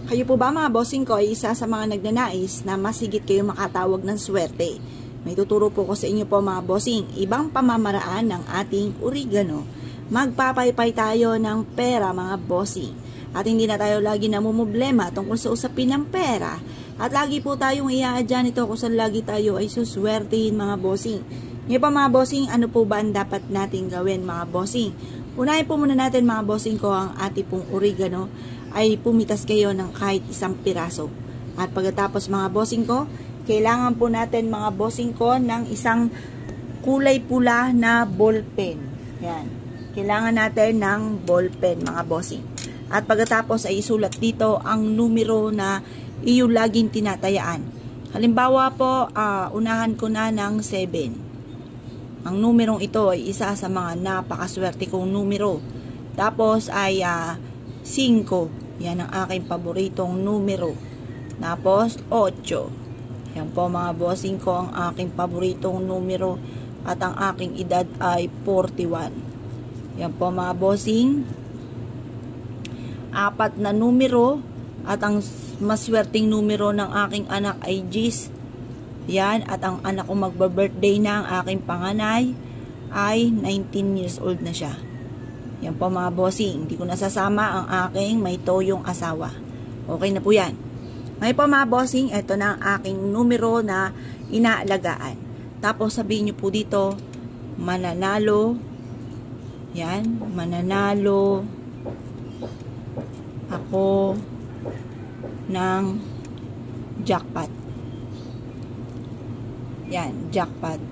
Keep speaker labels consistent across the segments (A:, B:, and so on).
A: Kayo po ba mga bossing ko ay isa sa mga nagnanais na mas higit kayo makatawag ng swerte? May tuturo po ko sa inyo po mga bossing, ibang pamamaraan ng ating oregano. Magpapaypay tayo ng pera mga bossing. At hindi na tayo lagi namumblema tungkol sa usapin ng pera. At lagi po tayong iaadyan ito kung saan lagi tayo ay suswertehin mga bossing. Ngayon pa mga bossing, ano po ba ang dapat natin gawin mga bossing? Unahin po muna natin mga bossing ko ang ating pong oregano ay pumitas kayo ng kahit isang piraso. At pagkatapos mga bossing ko, kailangan po natin mga bossing ko ng isang kulay pula na ballpen. Yan. Kailangan natin ng ballpen mga bossing. At pagkatapos ay isulat dito ang numero na iyo laging tinatayaan. Halimbawa po, unahan ko na ng 7. Ang numerong ito ay isa sa mga napakaswerte kong numero. Tapos ay 5. Yan ang aking paboritong numero. Tapos 8. Yan po mga bossing ko ang aking paboritong numero. At ang aking edad ay 41. Yan po mga bossing. 4 na numero. At ang maswerteng numero ng aking anak ay 10. Yan. At ang anak ko magba-birthday na, ang aking panganay ay 19 years old na siya. Yan po mga bossing. Hindi ko nasasama ang aking may toyong asawa. Okay na po yan. Ngayon po mga bossing, ito na ang aking numero na inaalagaan. Tapos sabihin nyo po dito, mananalo. Yan, mananalo ako ng jackpot. Yan, jackpot.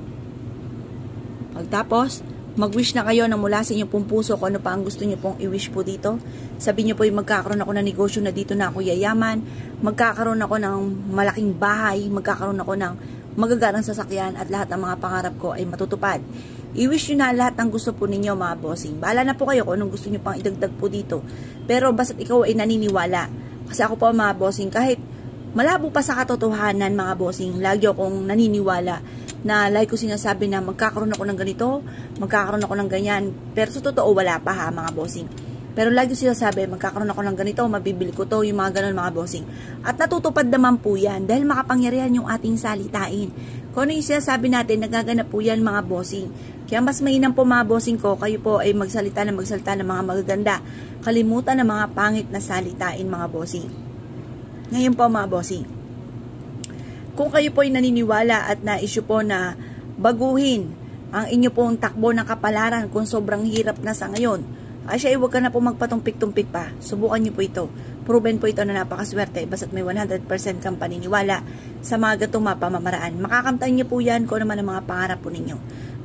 A: Pagtapos, mag-wish na kayo na mula sa inyong pong puso kung ano pa ang gusto nyo pong i-wish po dito. Sabihin nyo po yung magkakaroon ako ng negosyo na dito na ako yayaman, magkakaroon ako ng malaking bahay, magkakaroon ako ng magagarang sasakyan at lahat ng mga pangarap ko ay matutupad. I-wish nyo na lahat ng gusto po ninyo mga bossing. Bahala na po kayo kung anong gusto nyo pang idagdag po dito. Pero basta't ikaw ay naniniwala. Kasi ako po mga bossing, kahit malabo pa sa katotohanan mga bossing, lagi akong naniniwala na like ko sinasabi na magkakaroon ako ng ganito, magkakaroon ako ng ganyan. Pero sa totoo wala pa ha mga bossing. Pero lagi sinasabi magkakaroon ako ng ganito, mabibili ko to, yung mga ganon mga bossing. At natutupad naman po yan dahil makapangyarihan yung ating salitain. Kung ano yung sinasabi natin, nagaganap po yan mga bossing. Kaya mas mainam po mga bossing ko, kayo po ay magsalita ng mga magaganda. Kalimutan ng mga pangit na salitain mga bossing. Ngayon po mga bossing, kung kayo po ay naniniwala at na-issue po na baguhin ang inyo pong takbo ng kapalaran kung sobrang hirap na sa ngayon, ay siya huwag ka na po magpatumpik-tumpik pa. Subukan nyo po ito. Proven po ito na napakaswerte basta't may 100% kang paniniwala sa mga gatong pamamaraan. Makakamtan nyo po yan kung naman ang mga pangarap po ninyo.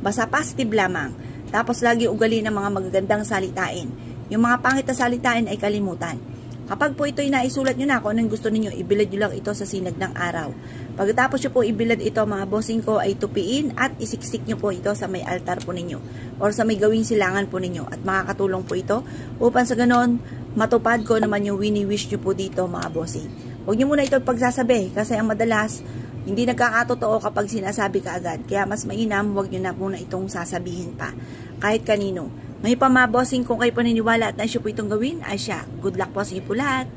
A: Basta positive lamang. Tapos lagi ugali ng mga magagandang salitain. Yung mga pangit na salitain ay kalimutan. Kapag po ito ay naisulat nyo na kung anong gusto ninyo, ibilad nyo lang ito sa sinag ng araw. Pagkatapos nyo po ibilad ito mga bossing ko ay tupiin at isiksik nyo po ito sa may altar po ninyo or sa may gawing silangan po ninyo at makakatulong po ito upang sa ganon matupad ko naman yung wini-wish nyo po dito mga bossing. Huwag nyo muna ito pagsasabi kasi ang madalas hindi nagkakatotoo kapag sinasabi ka agad. Kaya mas mainam huwag nyo na muna itong sasabihin pa kahit kanino. Ngayon pa mga bossing, kung kayo paniniwala at na-issue po itong gawin, ay siya. Good luck po sa inyo po lahat.